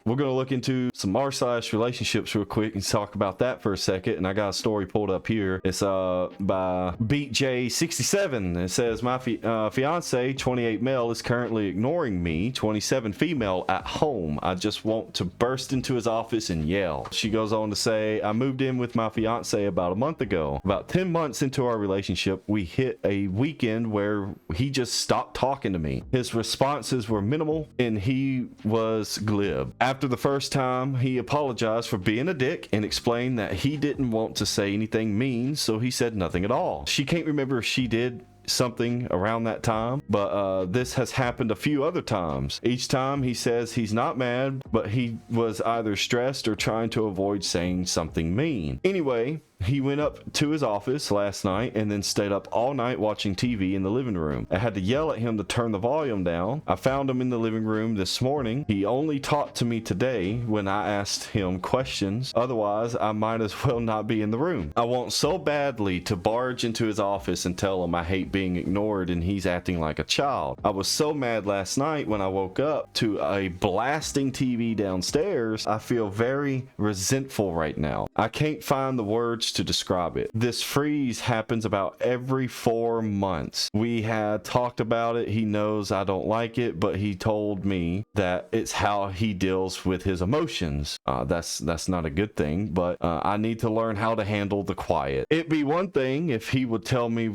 we're going to look into some r/relationships real quick and talk about that for a second. And I got a story pulled up here. It's by BJ67. It says, my fiance, 28 male, is currently ignoring me, 27 female, at home. I just want to burst into his office and yell. She goes on to say, I moved in with my fiance about a month ago. About 10 months into our relationship, we hit a weekend where he just stopped talking to me. His responses were minimal and he was glib. After the first time, he apologized for being a dick and explained that he didn't want to say anything mean, so he said nothing at all. She can't remember if she did something around that time, but this has happened a few other times. Each time he says he's not mad, but he was either stressed or trying to avoid saying something mean. Anyway, he went up to his office last night and then stayed up all night watching TV in the living room. I had to yell at him to turn the volume down. I found him in the living room this morning. He only talked to me today when I asked him questions. Otherwise, I might as well not be in the room. I want so badly to barge into his office and tell him I hate being ignored and he's acting like a child. I was so mad last night when I woke up to a blasting TV downstairs. I feel very resentful right now. I can't find the words to describe it. This freeze happens about every 4 months. We had talked about it. He knows I don't like it, but he told me that it's how he deals with his emotions. That's not a good thing, but I need to learn how to handle the quiet. It'd be one thing if he would tell me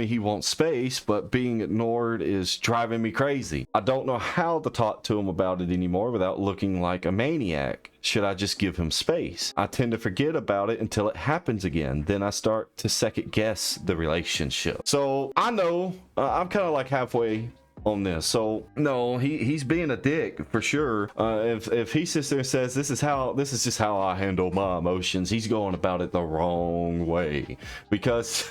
he wants space, but being ignored is driving me crazy. I don't know how to talk to him about it anymore without looking like a maniac. Should I just give him space? I tend to forget about it until it happens again. Then I start to second guess the relationship. So I know I'm kind of like halfway on this. So no, he's being a dick for sure. If he sits there and says this is just how I handle my emotions, he's going about it the wrong way, because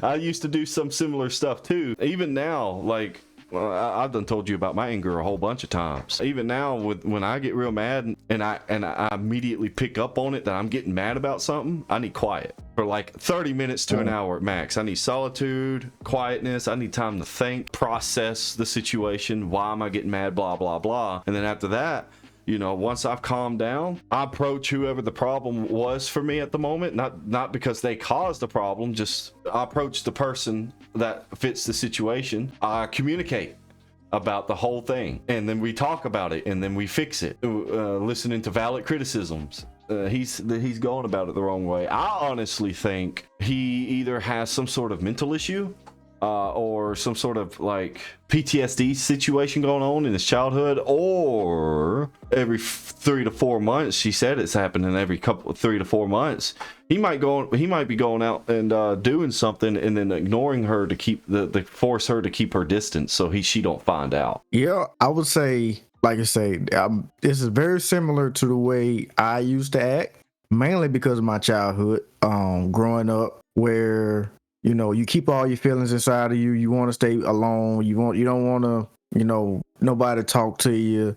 I used to do some similar stuff too. Even now, like, I've done told you about my anger a whole bunch of times. Even now, when I get real mad and I immediately pick up on it that I'm getting mad about something, I need quiet for like 30 minutes to an hour at max. I need solitude, quietness. I need time to think, process the situation. Why am I getting mad? Blah, blah, blah. And then after that, you know, once I've calmed down, I approach whoever the problem was for me at the moment, not because they caused the problem, just I approach the person that fits the situation. I communicate about the whole thing, and then we talk about it, and then we fix it, listening to valid criticisms. He's going about it the wrong way. I honestly think he either has some sort of mental issue or some sort of like PTSD situation going on in his childhood, or every 3 to 4 months, she said it's happening every 3 to 4 months. He might be going out and doing something and then ignoring her to keep the force her to keep her distance so she don't find out. Yeah, I would say, like I say, this is very similar to the way I used to act, mainly because of my childhood, growing up, where you know, you keep all your feelings inside of you. You want to stay alone. You don't want to, you know, nobody talk to you.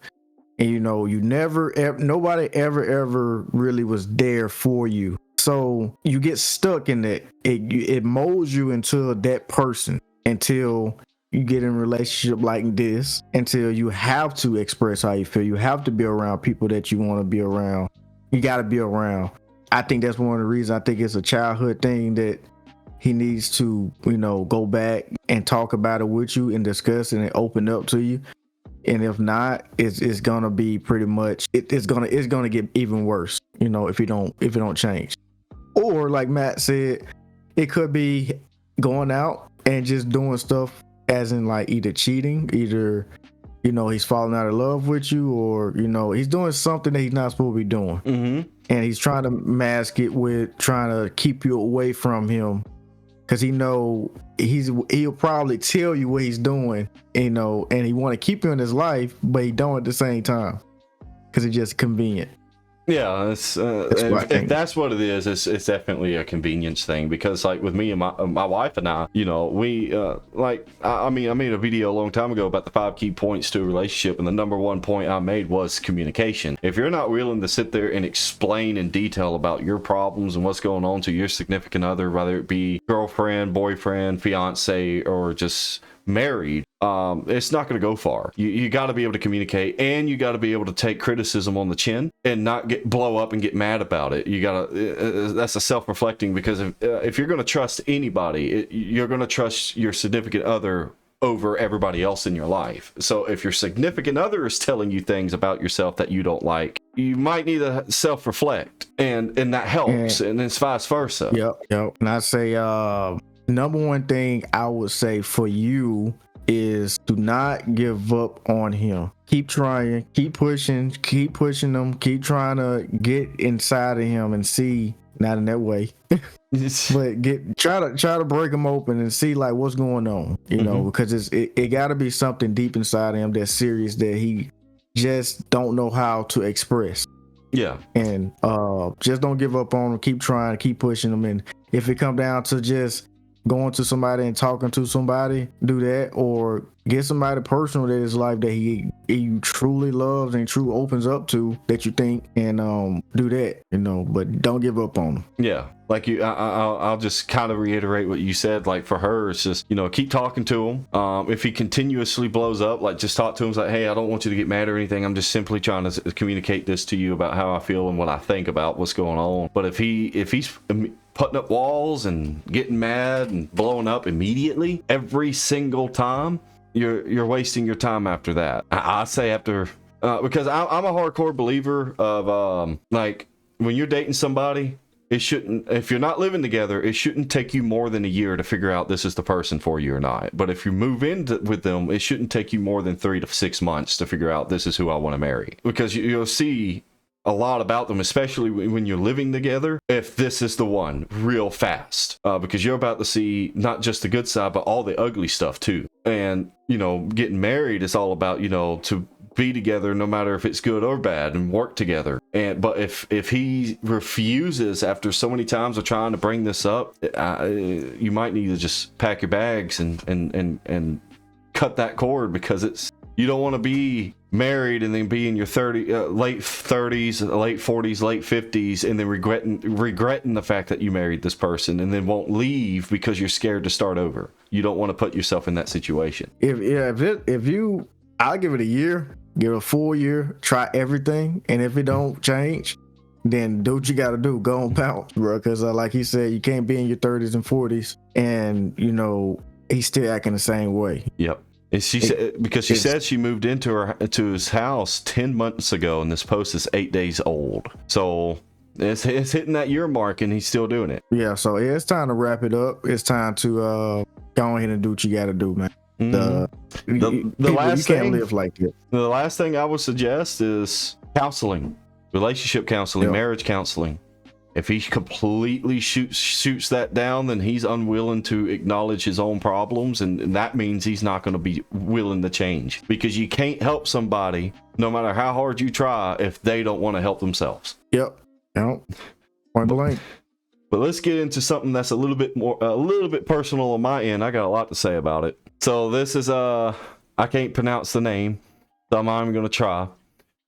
And, you know, nobody ever really was there for you. So you get stuck in that. It molds you into that person until you get in a relationship like this, until you have to express how you feel. You have to be around people that you want to be around. You got to be around. I think that's one of the reasons. I think it's a childhood thing that he needs to, you know, go back and talk about it with you and discuss it and open up to you. And if not, it's gonna be pretty much it's gonna get even worse, you know, if you don't change. Or like Matt said, it could be going out and just doing stuff as in like either cheating, either, you know, he's falling out of love with you, or, you know, he's doing something that he's not supposed to be doing. Mm-hmm. And he's trying to mask it with trying to keep you away from him. Because he'll probably tell you what he's doing, you know, and he want to keep you in his life, but he don't at the same time because it's just convenient. Yeah, if that's what it is, it's definitely a convenience thing. Because like with me and my wife and I, you know, we I made a video a long time ago about the 5 key points to a relationship, and the number one point I made was communication. If you're not willing to sit there and explain in detail about your problems and what's going on to your significant other, whether it be girlfriend, boyfriend, fiance, or just married, it's not going to go far. You got to be able to communicate, and you got to be able to take criticism on the chin and not blow up and get mad about it. You got to, that's a self-reflecting, because if you're going to trust anybody, you're going to trust your significant other over everybody else in your life. So if your significant other is telling you things about yourself that you don't like, you might need to self-reflect, and that helps, and it's vice versa. Yep. And I say, number one thing I would say for you is do not give up on him. Keep trying, keep pushing them, keep trying to get inside of him and see, not in that way, but try to break him open and see like what's going on, you know, because it got to be something deep inside of him that's serious that he just don't know how to express. Yeah. And just don't give up on him. Keep trying, keep pushing him. And if it come down to just going to somebody and talking to somebody, do that, or get somebody personal in his life that he truly loves and truly opens up to, that you think, and do that, you know, but don't give up on him. Yeah. Like I'll just kind of reiterate what you said. Like for her, it's just, you know, keep talking to him. If he continuously blows up, like just talk to him. It's like, hey, I don't want you to get mad or anything. I'm just simply trying to communicate this to you about how I feel and what I think about what's going on. But if he's putting up walls and getting mad and blowing up immediately every single time, you're wasting your time after that. I say after, because I'm a hardcore believer of like when you're dating somebody, it shouldn't, if you're not living together, it shouldn't take you more than a year to figure out this is the person for you or not. But if you move in with them, it shouldn't take you more than 3 to 6 months to figure out this is who I want to marry, because you'll see a lot about them, especially when you're living together, if this is the one, real fast, because you're about to see not just the good side, but all the ugly stuff too. And, you know, getting married is all about, you know, to be together no matter if it's good or bad, and work together. But if he refuses after so many times of trying to bring this up, you might need to just pack your bags and cut that cord, because you don't want to be married and then be in your late 30s, late 40s, late 50s, and then regretting the fact that you married this person and then won't leave because you're scared to start over. You don't want to put yourself in that situation. I'll give it a year, give it a full year, try everything, and if it don't change, then do what you got to do. Go on pounce, bro, because like he said, you can't be in your 30s and 40s and, you know, he's still acting the same way. Yep. And she said, because she said she moved into his house 10 months ago, and this post is 8 days old. So it's hitting that year mark, and he's still doing it. Yeah, so it's time to wrap it up. It's time to go ahead and do what you got to do, man. The last you thing, can't live like this. The last thing I would suggest is counseling, relationship counseling, marriage counseling. If he completely shoots that down, then he's unwilling to acknowledge his own problems, and that means he's not going to be willing to change, because you can't help somebody no matter how hard you try if they don't want to help themselves. Yep. Point blank. But let's get into something that's a little bit personal on my end. I got a lot to say about it. So this is I can't pronounce the name, so I'm not even going to try.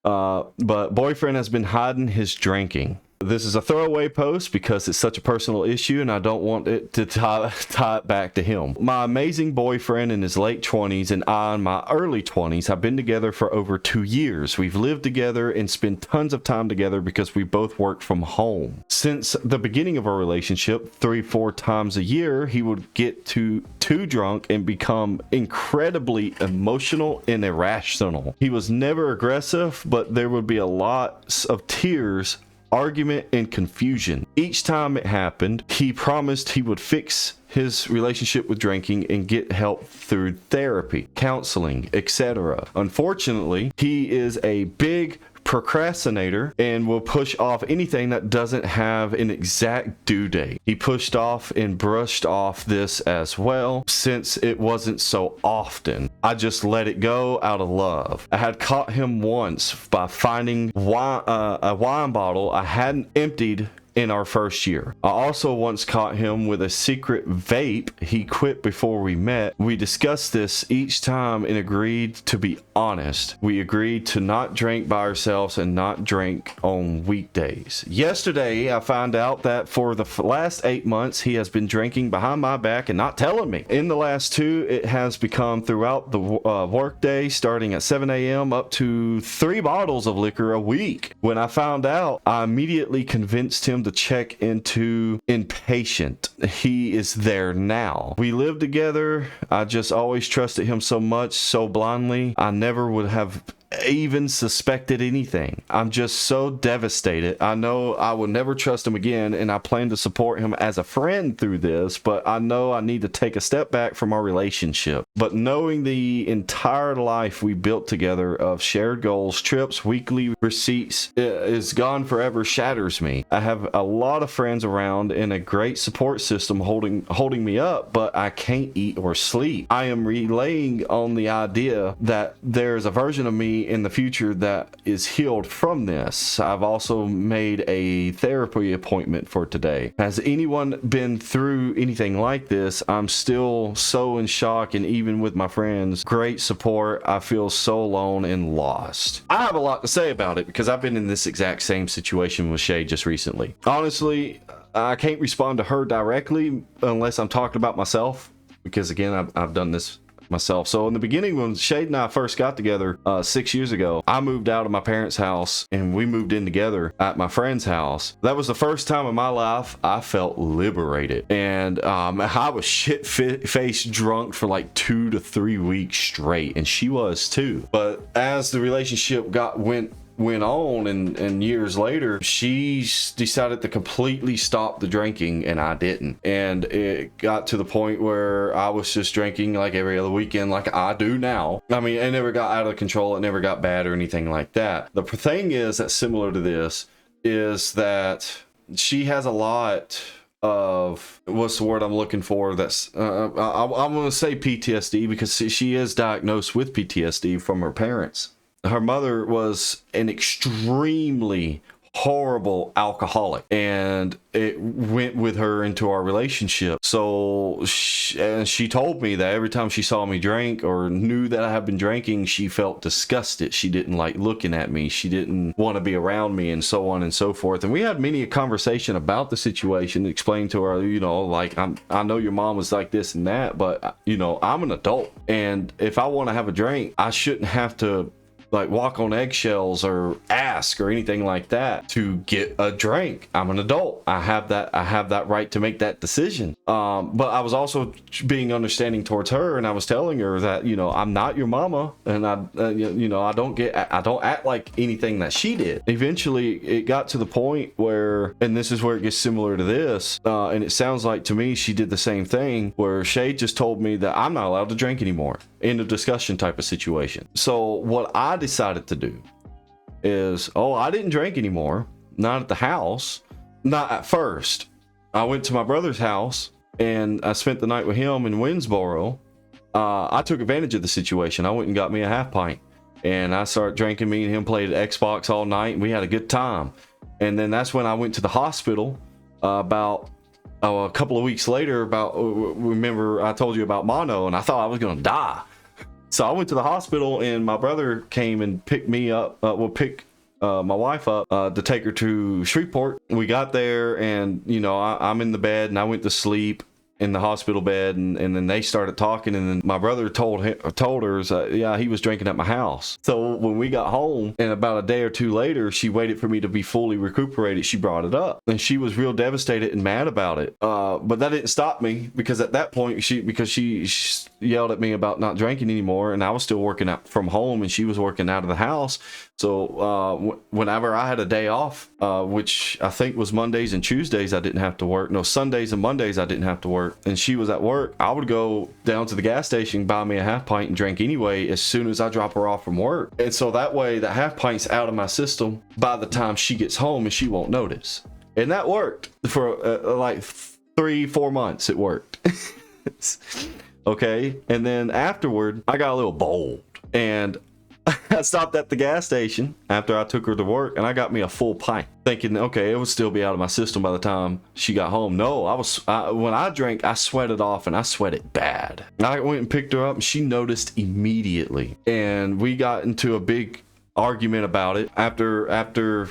But boyfriend has been hiding his drinking. This is a throwaway post because it's such a personal issue, and I don't want it to tie it back to him. My amazing boyfriend in his late 20s and I in my early 20s have been together for over 2 years. We've lived together and spent tons of time together because we both worked from home. Since the beginning of our relationship, 3-4 times a year, he would get too drunk and become incredibly emotional and irrational. He was never aggressive, but there would be a lot of tears, argument, and confusion. Each time it happened, he promised he would fix his relationship with drinking and get help through therapy, counseling, etc. Unfortunately, he is a big procrastinator and will push off anything that doesn't have an exact due date. He pushed off and brushed off this as well, since it wasn't so often. I just let it go out of love. I had caught him once by finding a wine bottle I hadn't emptied in our first year. I also once caught him with a secret vape he quit before we met. We discussed this each time and agreed to be honest. We agreed to not drink by ourselves and not drink on weekdays. Yesterday, I found out that for the last 8 months, he has been drinking behind my back and not telling me. In the last 2, it has become throughout the workday, starting at 7 a.m. up to 3 bottles of liquor a week. When I found out, I immediately convinced him to check into inpatient. He is there now. We live together. I just always trusted him so much, so blindly. I never would have even suspected anything. I'm just so devastated. I know I will never trust him again, and I plan to support him as a friend through this, but I know I need to take a step back from our relationship. But knowing the entire life we built together of shared goals, trips, weekly receipts is gone forever shatters me. I have a lot of friends around and a great support system holding me up, but I can't eat or sleep. I am relaying on the idea that there's a version of me in the future that is healed from this. I've also made a therapy appointment for today. Has anyone been through anything like this? I'm still so in shock, and even with my friends, great support, I feel so alone and lost. I have a lot to say about it because I've been in this exact same situation with Shay just recently. Honestly, I can't respond to her directly unless I'm talking about myself, because again, I've done this myself. So in the beginning, when Shade and I first got together 6 years ago, I moved out of my parents' house and we moved in together at my friend's house. That was the first time in my life I felt liberated, and I was shit-faced drunk for like 2 to 3 weeks straight, and she was too. But as the relationship went on and years later, she decided to completely stop the drinking and I didn't, and it got to the point where I was just drinking like every other weekend like I do now. I mean, it never got out of control, it never got bad or anything like that. The thing is that's similar to this is that she has a lot of, what's the word I'm looking for, that's I'm going to say PTSD, because she is diagnosed with PTSD from her parents. Her mother was an extremely horrible alcoholic, and it went with her into our relationship. So she told me that every time she saw me drink or knew that I had been drinking, she felt disgusted. She didn't like looking at me. She didn't want to be around me, and so on and so forth. And we had many a conversation about the situation, explained to her, like, I know your mom was like this and that, but I'm an adult, and if I want to have a drink, I shouldn't have to like walk on eggshells or ask or anything like that to get a drink. I'm an adult. I have that right to make that decision. But I was also being understanding towards her, and I was telling her that, I'm not your mama, and I don't act like anything that she did. Eventually it got to the point where, and this is where it gets similar to this, and it sounds like to me she did the same thing, where Shay just told me that I'm not allowed to drink anymore in a discussion type of situation. So what I decided to do is, I didn't drink anymore, not at the house, not at first. I went to my brother's house and I spent the night with him in Winsboro. I took advantage of the situation. I went and got me a half pint and I started drinking. Me and him played Xbox all night and we had a good time. And then that's when I went to the hospital about a couple of weeks later. Remember I told you about mono, and I thought I was gonna die. So I went to the hospital, and my brother came and picked me up, pick my wife up to take her to Shreveport. We got there, and I'm in the bed, and I went to sleep in the hospital bed, and then they started talking, and then my brother told her, yeah, he was drinking at my house. So when we got home, and about a day or two later, she waited for me to be fully recuperated. She brought it up, and she was real devastated and mad about it. But that didn't stop me, because at that point, she yelled at me about not drinking anymore, and I was still working out from home, and she was working out of the house. So whenever I had a day off, which I think was Mondays and Tuesdays, I didn't have to work. No, Sundays and Mondays I didn't have to work, and she was at work, I would go down to the gas station, buy me a half pint and drink anyway as soon as I drop her off from work. And so that way the half pint's out of my system by the time she gets home, and she won't notice. And that worked for like 3-4 months. It worked. Okay. And then afterward, I got a little bold, and I stopped at the gas station after I took her to work, and I got me a full pint, thinking, okay, it would still be out of my system by the time she got home. No, when I drank, I sweated off, and I sweated bad. I went and picked her up, and she noticed immediately, and we got into a big argument about it after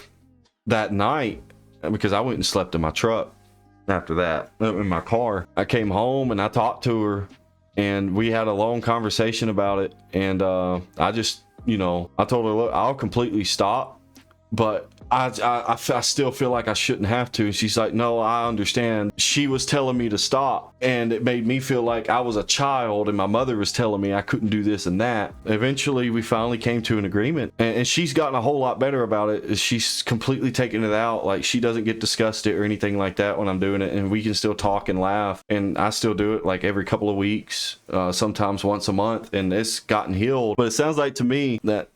that night, because I went and slept in my truck after that, in my car. I came home and I talked to her, and we had a long conversation about it, and I just, I told her, look, I'll completely stop, but I still feel like I shouldn't have to. And she's like, no, I understand. She was telling me to stop, and it made me feel like I was a child, and my mother was telling me I couldn't do this and that. Eventually, we finally came to an agreement, and she's gotten a whole lot better about it. She's completely taken it out. Like, she doesn't get disgusted or anything like that when I'm doing it, and we can still talk and laugh. And I still do it like every couple of weeks, sometimes once a month, and it's gotten healed. But it sounds like to me that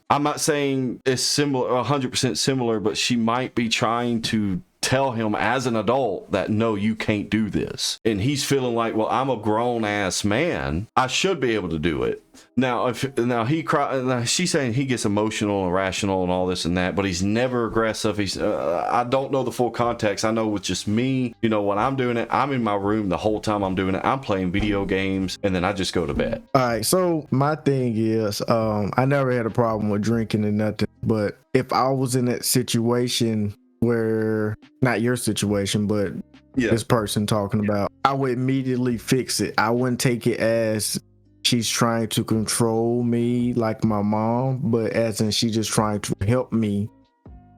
I'm not saying it's similar, 100% similar, but she might be trying to tell him as an adult that, no, you can't do this. And he's feeling like, well, I'm a grown ass man, I should be able to do it. Now, she's saying he gets emotional and irrational and all this and that, but he's never aggressive. I don't know the full context. I know with just me, when I'm doing it, I'm in my room the whole time I'm doing it. I'm playing video games, and then I just go to bed. All right. So my thing is, I never had a problem with drinking and nothing, but if I was in that situation where, not your situation, but this person talking about, I would immediately fix it. I wouldn't take it as she's trying to control me like my mom, but as in she just trying to help me,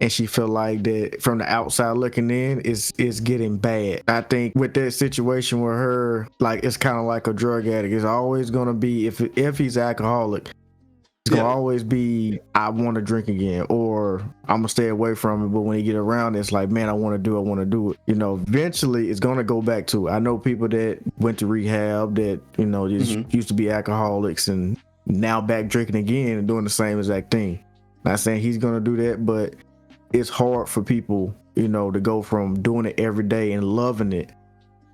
and she feel like that from the outside looking in is getting bad. I think with that situation with her, like, it's kind of like a drug addict. It's always gonna be, if he's alcoholic, it's gonna always be, I want to drink again, or I'm gonna stay away from it. But when you get around, it's like, man, I want to do it. Eventually it's gonna go back to it. I know people that went to rehab that, just used to be alcoholics and now back drinking again and doing the same exact thing. Not saying he's gonna do that, but it's hard for people, to go from doing it every day and loving it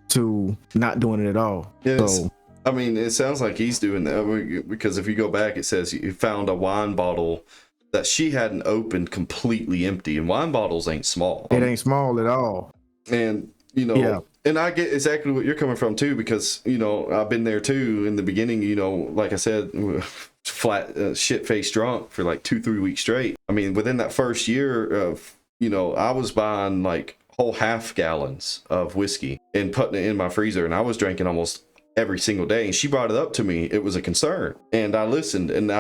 to not doing it at all. Yes. So, I mean, it sounds like he's doing that, because if you go back, it says you found a wine bottle that she hadn't opened completely empty, and wine bottles ain't small. It ain't small at all. And, and I get exactly what you're coming from too, because, I've been there too in the beginning, like I said, flat shit-faced drunk for like 2-3 weeks straight. I mean, within that first year of, I was buying like whole half gallons of whiskey and putting it in my freezer, and I was drinking almost every single day. And she brought it up to me. It was a concern, and I listened, and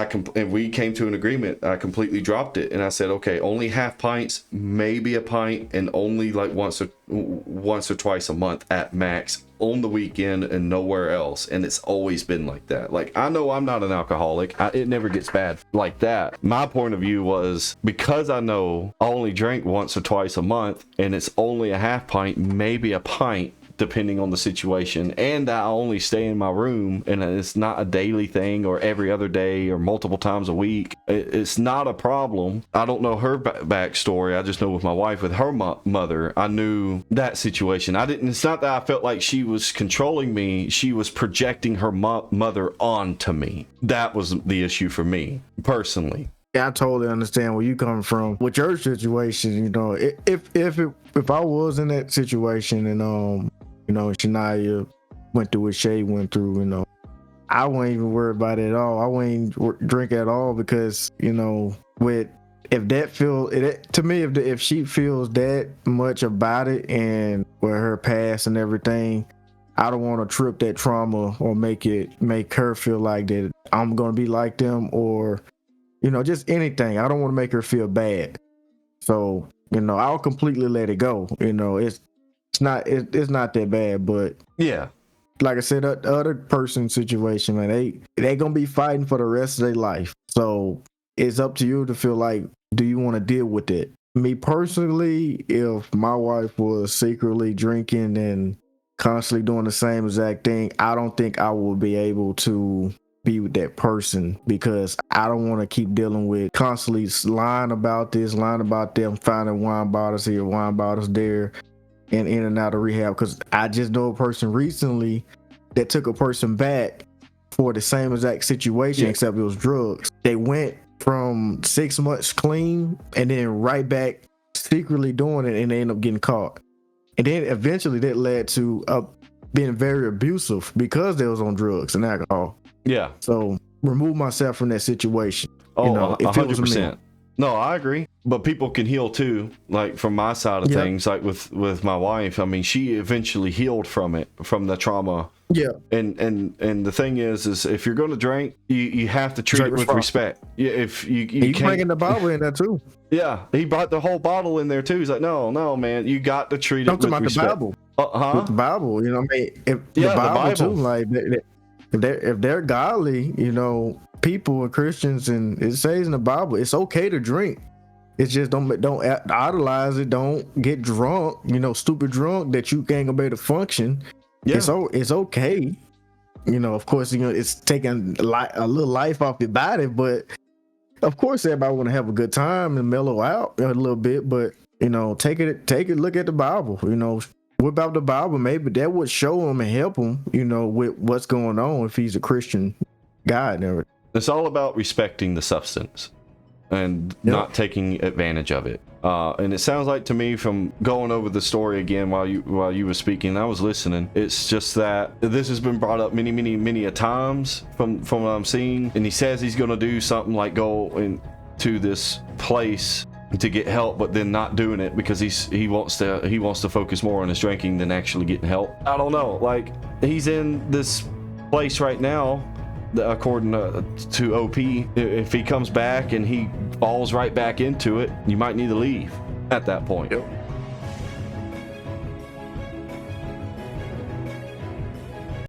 we came to an agreement. I completely dropped it, and I said, okay, only half pints, maybe a pint, and only like once or twice a month at max, on the weekend and nowhere else. And it's always been like that. Like, I know I'm not an alcoholic. It never gets bad like that. My point of view was, because I know I only drink once or twice a month, and it's only a half pint, maybe a pint, depending on the situation, and I only stay in my room, and it's not a daily thing or every other day or multiple times a week, it's not a problem. I don't know her backstory. I just know with my wife, with her mother, I knew that situation. It's not that I felt like she was controlling me. She was projecting her mother onto me. That was the issue for me personally. Yeah, I totally understand where you come from with your situation. If I was in that situation, and Shania went through what Shay went through, I wouldn't even worry about it at all. I wouldn't drink at all, because if she feels that much about it, and with her past and everything, I don't want to trip that trauma or make her feel like that I'm gonna be like them, or just anything. I don't want to make her feel bad. So, I'll completely let it go. It's not that bad, but yeah, like I said, the other person's situation, man, they gonna be fighting for the rest of their life. So it's up to you to feel like, do you want to deal with it? Me personally, if my wife was secretly drinking and constantly doing the same exact thing, I don't think I will be able to be with that person, because I don't want to keep dealing with constantly lying about this, lying about them, finding wine bottles here, wine bottles there, and in and out of rehab. Because I just know a person recently that took a person back for the same exact situation, except it was drugs. They went from 6 months clean and then right back secretly doing it, and they end up getting caught. And then eventually that led to being very abusive because they was on drugs and alcohol. Yeah. So remove myself from that situation. Oh, you know, 100%. No, I agree. But people can heal too. Like from my side of things, like with my wife, I mean, she eventually healed from it, from the trauma. Yeah. And the thing is if you're going to drink, you have to treat it with respect. Yeah. If you can't, bringing the bottle in there too. Yeah. He brought the whole bottle in there too. He's like, no, man, you got to treat it with respect. The Bible. With the Bible, you know what I mean? The Bible too, like if they're godly, you know, people and Christians, and it says in the Bible, it's okay to drink. It's just don't idolize it. Don't get drunk, you know, stupid drunk that you can't be able to function. Yeah. It's okay. You know, of course, you know, it's taking a little life off your body, but of course everybody want to have a good time and mellow out a little bit, but you know, take a look at the Bible, you know, whip out the Bible, maybe that would show him and help him, you know, with what's going on if he's a Christian guy and everything. It's all about respecting the substance and not taking advantage of it. And it sounds like to me, from going over the story again while you were speaking, I was listening, it's just that this has been brought up many a times from what I'm seeing. And he says he's going to do something like go into this place to get help, but then not doing it because he wants to focus more on his drinking than actually getting help. I don't know. Like, he's in this place right now, according to OP. If he comes back and he falls right back into it, you might need to leave at that point. Yep.